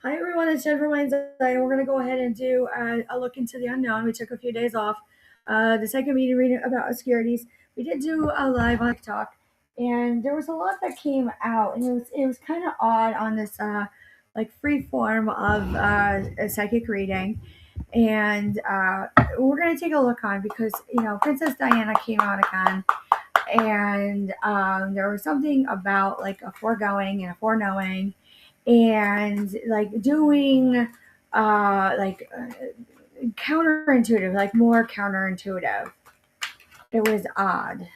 Hi everyone, it's Jennifer Mindset. We're going to go ahead and do a look into the unknown. We took a few days off. The second meeting reading about obscurities. We did do a live on TikTok, and there was a lot that came out, and it was kind of odd on this like free form of a psychic reading, and we're going to take a look on because Princess Diana came out again, and there was something about like a foregoing and a foreknowing and like doing counterintuitive, like more counterintuitive. It was odd.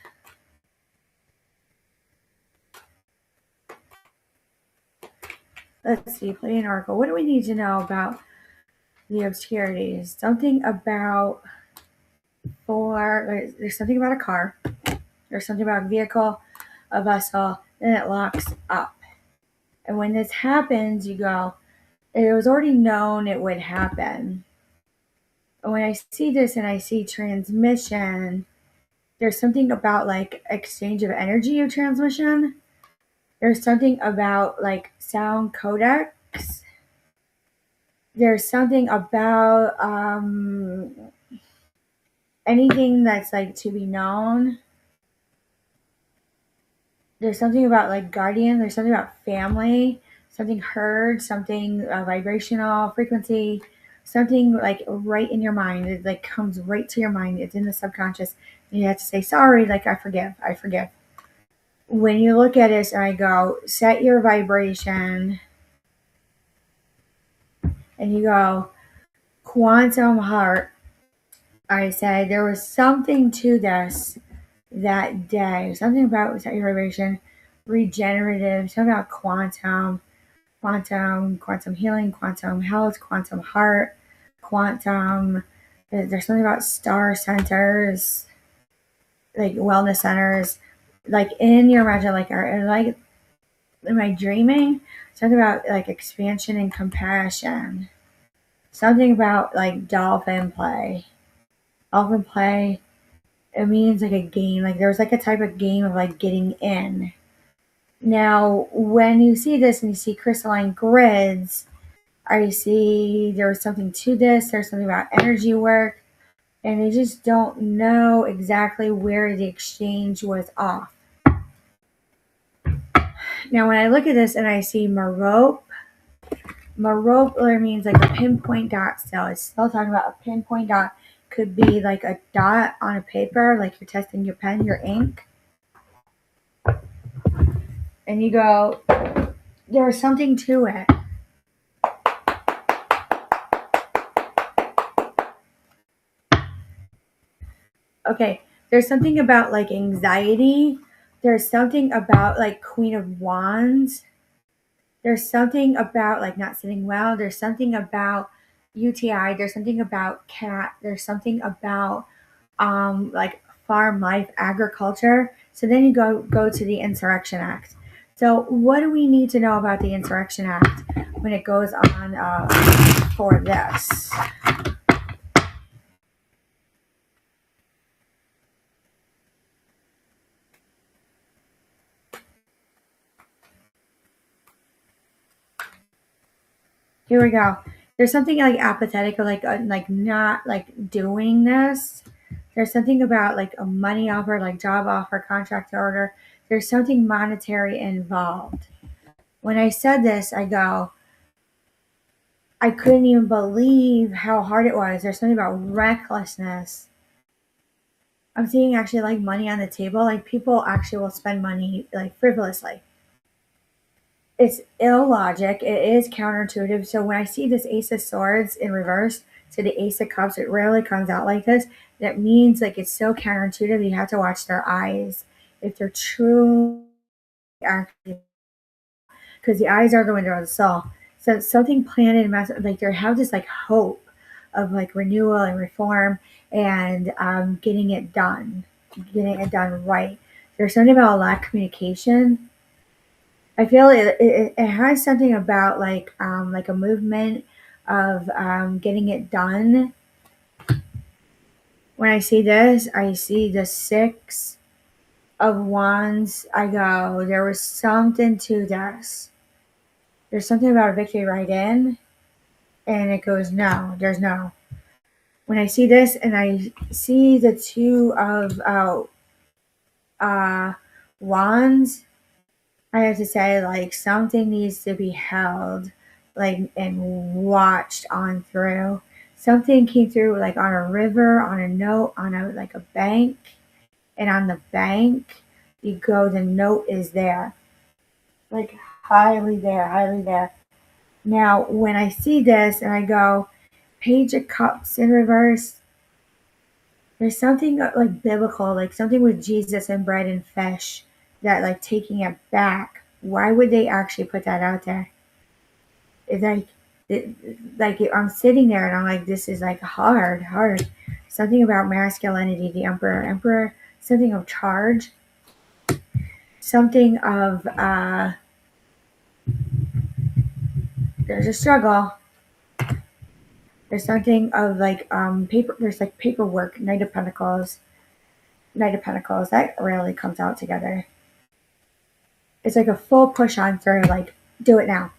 Let's see, play an oracle. What do we need to know about the obscurities? Something about there's something about a car. There's something about a vehicle, a vessel, and it locks up. And when this happens, you go, it was already known it would happen. When I see this and I see transmission, there's something about like exchange of energy of transmission. There's something about like sound codecs. There's something about anything that's like to be known. There's something about like guardian. There's something about family. Something heard. Something vibrational frequency. Something like right in your mind. It like comes right to your mind. It's in the subconscious. And you have to say sorry. Like I forgive. I forgive. When you look at this, I go, set your vibration, and you go, quantum heart. I said there was something to this that day, something about set your vibration, regenerative, something about quantum healing, quantum health, quantum heart, quantum. There's something about star centers, like wellness centers, like in your imagination, like am I dreaming? Something about like expansion and compassion. Something about like dolphin play. Dolphin play, it means like a game. Like there's like a type of game of like getting in. Now, when you see this and you see crystalline grids, I see there's something to this. There's something about energy work, and they just don't know exactly where the exchange was off. Now, when I look at this and I see Marope, Marope means like a pinpoint dot still. It's still talking about a pinpoint dot. Could be like a dot on a paper, like you're testing your pen, your ink. And you go, there's something to it. Okay, there's something about like anxiety. There's something about like Queen of Wands. There's something about like not sitting well. There's something about UTI. There's something about cat. There's something about like farm life, agriculture. So then you go to the Insurrection Act. So what do we need to know about the Insurrection Act when it goes on for this? Here we go. There's something like apathetic or like not like doing this. There's something about like a money offer, like job offer, contract order. There's something monetary involved. When I said this, I go, I couldn't even believe how hard it was. There's something about recklessness. I'm seeing actually like money on the table. Like people actually will spend money like frivolously. It's illogic. It is counterintuitive. So when I see this Ace of Swords in reverse to the Ace of Cups, it rarely comes out like this. That means like it's so counterintuitive. You have to watch their eyes if they're true, actually, because the eyes are the window of the soul. So something planted in massive, like they have this like hope of like renewal and reform and getting it done right. There's something about a lack of communication. I feel it has something about like a movement of getting it done. When I see this, I see the Six of Wands. I go, there was something to this. there's something about a victory right in, and it goes, no, there's no. When I see this and I see the two of uh, wands, I have to say, like, something needs to be held, like, and watched on through. Something came through, like, on a river, on a note, on a, like, a bank, and on the bank, you go, the note is there. Like, highly there, highly there. Now, when I see this and I go, Page of Cups in reverse, there's something like biblical, like something with Jesus and bread and fish, that like taking it back. Why would they actually put that out there? It's like, like I'm sitting there and I'm like, this is like hard, hard. Something about masculinity, the emperor, something of charge, something of there's a struggle. There's something of like paper. There's like paperwork. Knight of Pentacles. Knight of Pentacles. That really comes out together. It's like a full push on through. Like, do it now.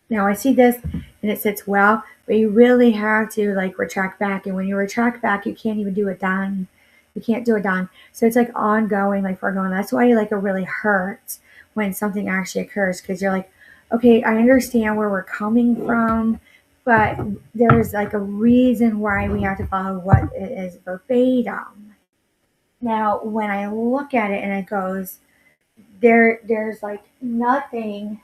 Now I see this and it sits well, but you really have to like retract back. And when you retract back, you can't even do it done. You can't do it done. So it's like ongoing, like foregoing. That's why like it really hurts when something actually occurs, because you're like, okay, I understand where we're coming from, but there's like a reason why we have to follow what it is verbatim. Now, when I look at it and it goes, there's like nothing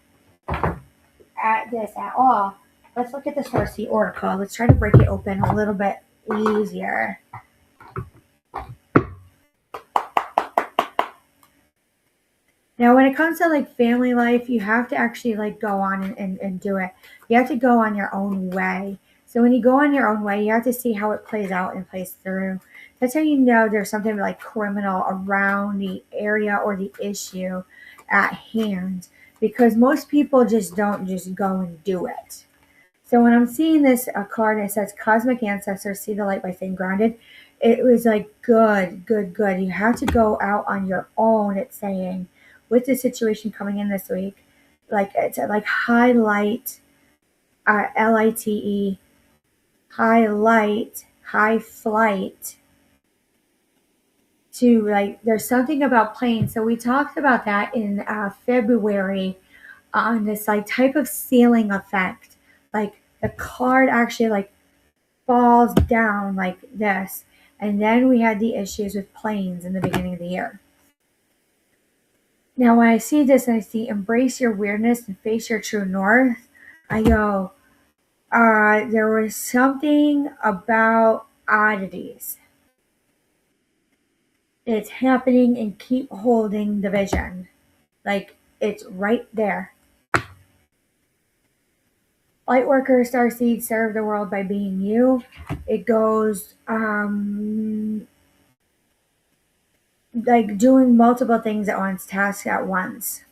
at this at all. Let's look at the Starseed Oracle. Let's try to break it open a little bit easier. Now, when it comes to like family life, you have to actually like go on and do it. You have to go on your own way. So when you go on your own way, you have to see how it plays out and plays through. That's how you know there's something like criminal around the area or the issue at hand. Because most people just don't just go and do it. So when I'm seeing this card and it says Cosmic Ancestors, see the light by staying grounded, it was like good, good, good. You have to go out on your own, it's saying, with the situation coming in this week. Like, it's like highlight, LITE, highlight, high flight, to like, there's something about planes. So we talked about that in February on this like type of ceiling effect. Like the card actually like falls down like this. And then we had the issues with planes in the beginning of the year. Now, when I see this and I see embrace your weirdness and face your true north, I go, there was something about oddities. It's happening, and keep holding the vision. Like, it's right there. Lightworker, starseed, serve the world by being you. It goes, like doing multiple things at once, tasks at once.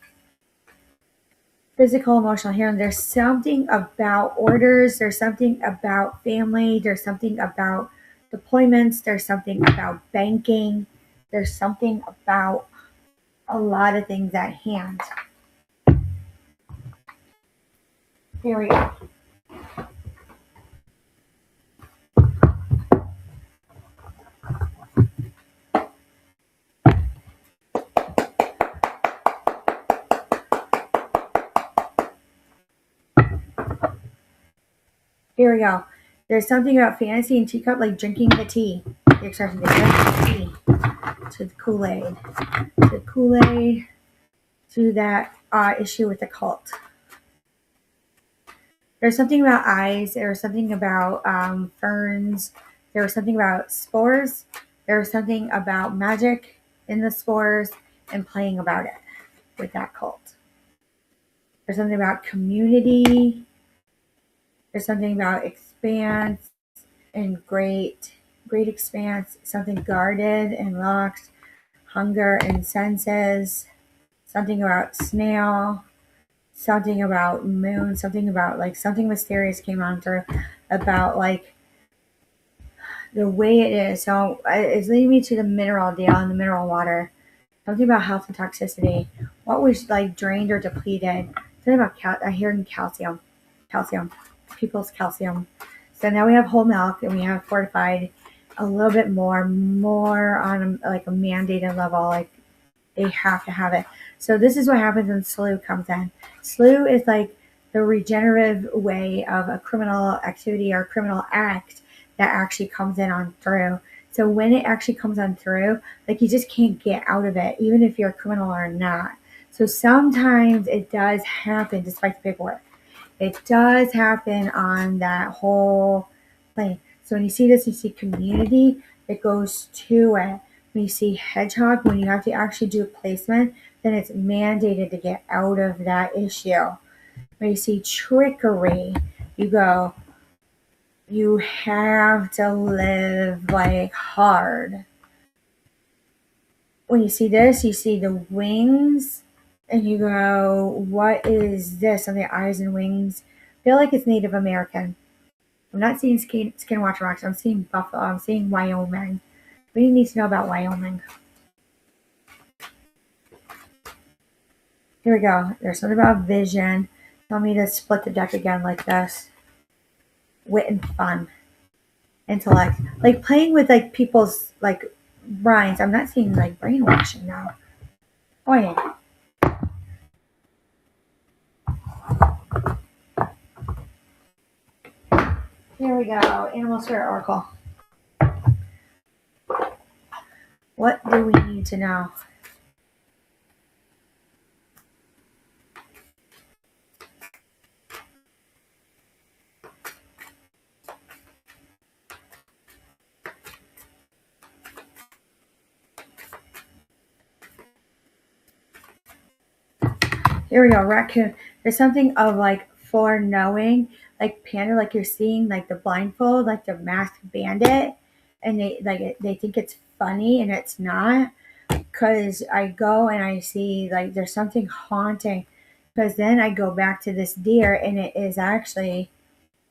Physical, emotional healing. There's something about orders. There's something about family. There's something about deployments. There's something about banking. There's something about a lot of things at hand. Here we go. Here we go. There's something about fantasy and teacup, like drinking the tea. The expression, they drink the tea to the Kool-Aid. To Kool-Aid, to that issue with the cult. There's something about eyes. There was something about ferns. There was something about spores. There was something about magic in the spores and playing about it with that cult. There's something about community. There's something about expanse and great expanse. Something guarded and locked. Hunger and senses. Something about snail. Something about moon. Something about like something mysterious came on through about like the way it is. So it's leading me to the mineral deal and the mineral water. Something about health and toxicity. What was like drained or depleted. something about I hear in calcium, people's calcium. So now we have whole milk and we have fortified a little bit more on like a mandated level, like they have to have it. So this is what happens when SLU comes in. SLU is like the regenerative way of a criminal activity or criminal act that actually comes in on through. So when it actually comes on through, like you just can't get out of it, even if you're a criminal or not. So sometimes it does happen despite the paperwork. It does happen on that whole thing. So when you see this, you see community, it goes to it. When you see hedgehog, when you have to actually do a placement, then it's mandated to get out of that issue. When you see trickery, you go, you have to live like hard. When you see this, you see the wings, and you go, what is this on the eyes and wings? I feel like it's Native American. I'm not seeing Skinwalker Rocks. I'm seeing Buffalo. I'm seeing Wyoming. What do you need to know about Wyoming? Here we go. There's something about vision. Tell me to split the deck again like this. Wit and fun. Intellect. Like playing with like people's like brains. I'm not seeing like brainwashing now. Oh yeah. Here we go. Animal Spirit Oracle. What do we need to know? Here we go, raccoon. There's something of like foreknowing, like panda, like you're seeing like the blindfold, like the masked bandit, and they think it's funny and it's not. Cause I go and I see like there's something haunting. Cause then I go back to this deer and it is actually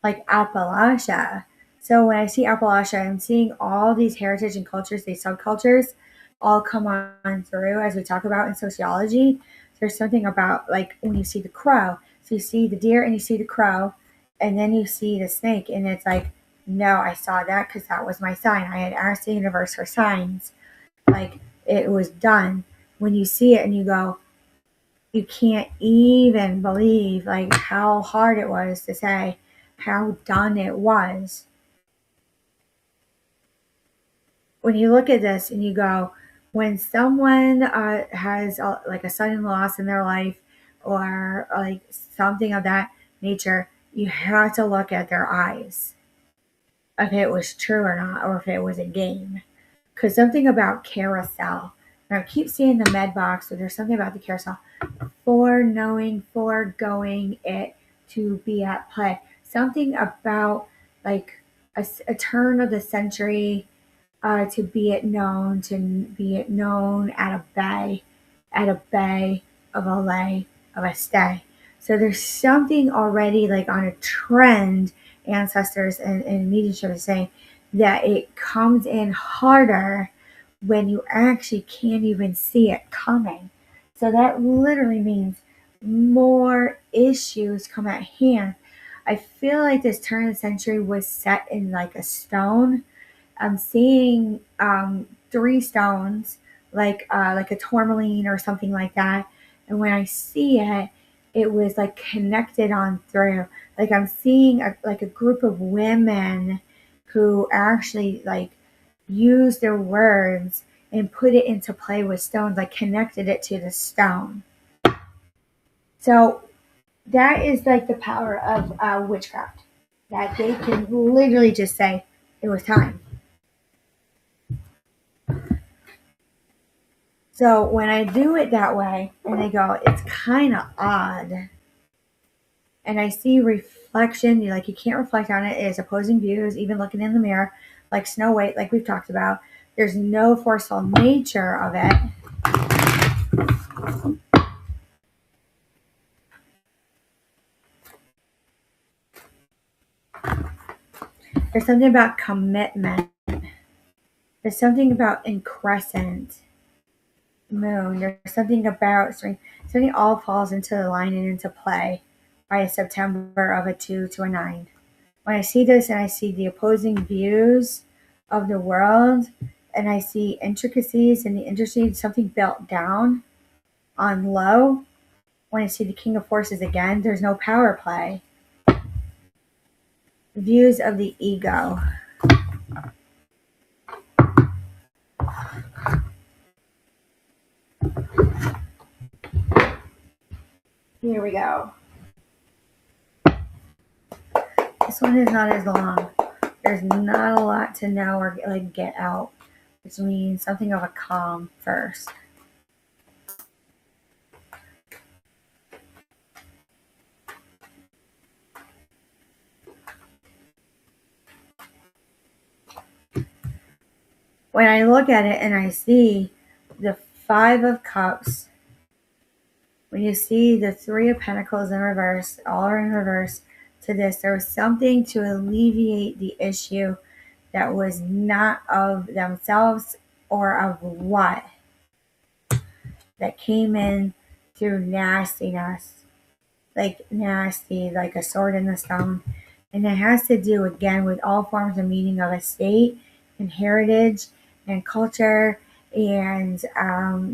like Appalachia. So when I see Appalachia, I'm seeing all these heritage and cultures, these subcultures, all come on through as we talk about in sociology. There's something about like when you see the crow, so you see the deer and you see the crow, and then you see the snake, and it's like, no, I saw that because that was my sign. I had asked the universe for signs. Like it was done. When you see it and you go, you can't even believe like how hard it was to say how done it was. When you look at this and you go, when someone has like a sudden loss in their life or like something of that nature, you have to look at their eyes if it was true or not, or if it was a game. Because something about carousel, and I keep seeing the med box, so there's something about the carousel, foreknowing, foregoing it to be at play. Something about like a turn of the century, to be it known at a bay of a lay, of a stay. So there's something already like on a trend, ancestors and mediumship is saying that it comes in harder when you actually can't even see it coming. So that literally means more issues come at hand. I feel like this turn of the century was set in like a stone. I'm seeing three stones, like a tourmaline or something like that. And when I see it, it was like connected on through. Like I'm seeing like a group of women who actually like use their words and put it into play with stones, like connected it to the stone. So that is like the power of witchcraft, that they can literally just say it was time. So when I do it that way and they go, it's kind of odd. And I see reflection, like you can't reflect on it, is opposing views, even looking in the mirror, like Snow White, like we've talked about. There's no forceful nature of it. There's something about commitment. There's something about in crescent. moon. There's something about something all falls into the line and into play by a September of a 2 to a 9. When I see this and I see the opposing views of the world and I see intricacies in the industry, something built down on low. When I see the King of Forces again, there's no power play. Views of the ego. Here we go. This one is not as long. There's not a lot to know or like get out, which means something of a calm first. When I look at it and I see the Five of Cups, when you see the Three of Pentacles in reverse, all are in reverse to this, there was something to alleviate the issue that was not of themselves or of what, that came in through nastiness, like nasty, like a sword in the stone. And it has to do again with all forms of meaning of estate and heritage and culture and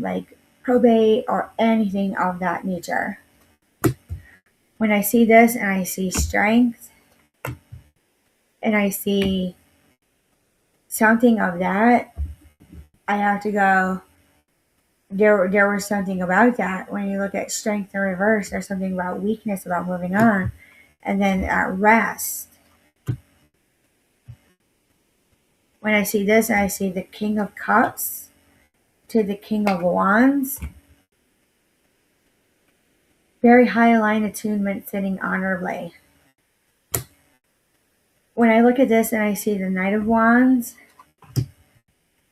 like probate or anything of that nature. When I see this and I see strength and I see something of that, I have to go, there was something about that. When you look at strength in reverse, there's something about weakness, about moving on. And then at rest, when I see this and I see the King of Cups to the King of Wands, very high line attunement sitting honorably. When I look at this and I see the Knight of Wands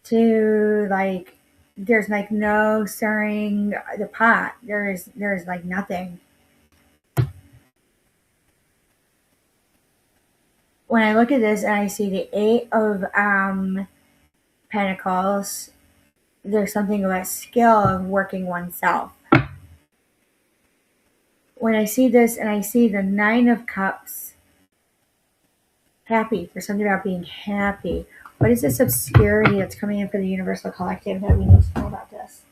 to like, there's like no stirring the pot. There's like nothing. When I look at this and I see the Eight of Pentacles, there's something about skill of working oneself. When I see this and I see the Nine of Cups, happy. There's something about being happy. What is this obscurity that's coming in for the universal collective that we need to know about this?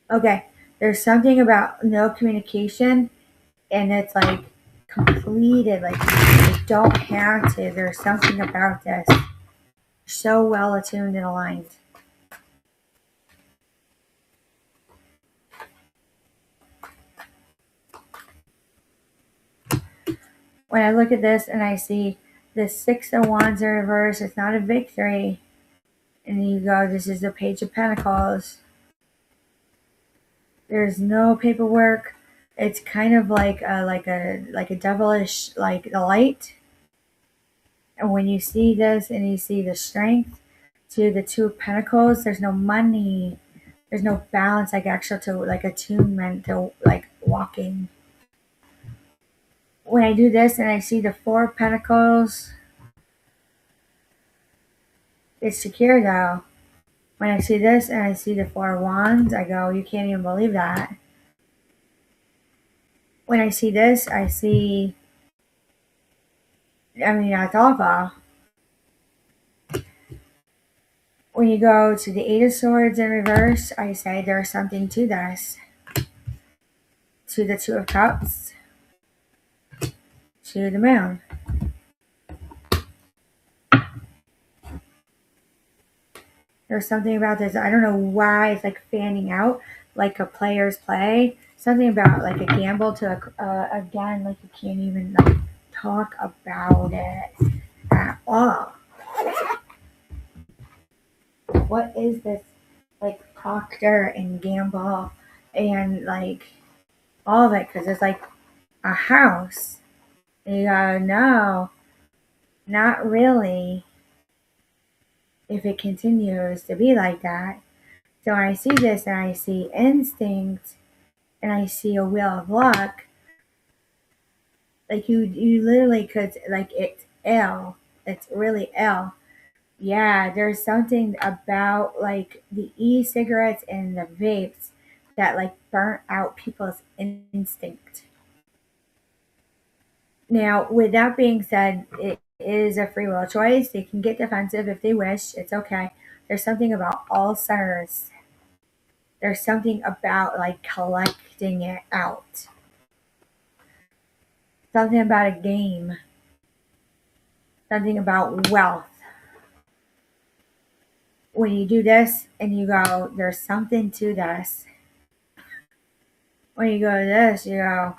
Okay, there's something about no communication and it's like completed, like you don't have to. There's something about this. So well attuned and aligned. When I look at this and I see the Six of Wands in reverse, it's not a victory. And you go, this is the Page of Pentacles. There's no paperwork. It's kind of like a devilish like the light. And when you see this and you see the strength to the Two of Pentacles, there's no money. There's no balance, like actual to like attunement to like walking. When I do this and I see the Four of Pentacles, it's secure though. When I see this and I see the Four of Wands, I go, you can't even believe that. When I see this, I see, I mean, that's awful. When you go to the Eight of Swords in reverse, I say there's something to this. To the Two of Cups, to the Moon. There's something about this. I don't know why it's like fanning out like a player's play. Something about like a gamble to again, like you can't even like talk about it at all. What is this like Procter and Gamble and like all of it? Because it's like a house. And you go, no, not really. If it continues to be like that, So when I see this and I see instinct and I see a wheel of luck, like you literally could, like, it's L. It's really L. Yeah, there's something about like the e-cigarettes and the vapes that like burnt out people's instinct. Now, with that being said, it is a free will choice. They can get defensive if they wish. It's okay. There's something about ulcers. There's something about like collecting it out. Something about a game. Something about wealth. When you do this and you go, there's something to this. When you go to this, you go,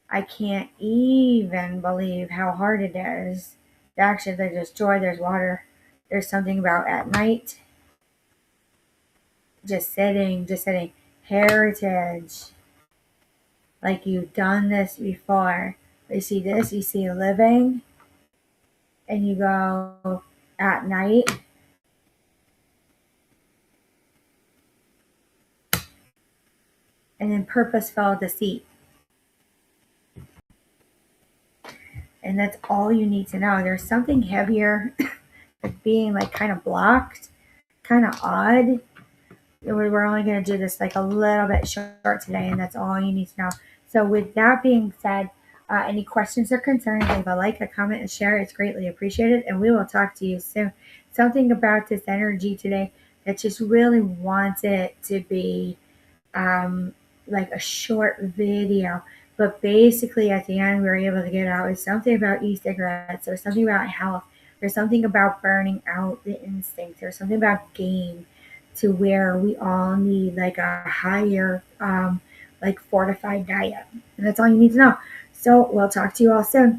I can't even believe how hard it is. Actually, there's joy, there's water. There's something about at night, just sitting. Heritage. Like you've done this before. You see this, you see living, and you go at night. And then purposeful deceit. And that's all you need to know. There's something heavier being like kind of blocked, kind of odd. We're only going to do this like a little bit short today, and that's all you need to know. So, with that being said, any questions or concerns, leave a like, a comment, and share. It's greatly appreciated, and we will talk to you soon. Something about this energy today that just really wants it to be like a short video. But basically, at the end, we were able to get out is something about e-cigarettes. There's something about health. There's something about burning out the instinct. There's something about game, to where we all need like a higher, like fortified diet. And that's all you need to know. So we'll talk to you all soon.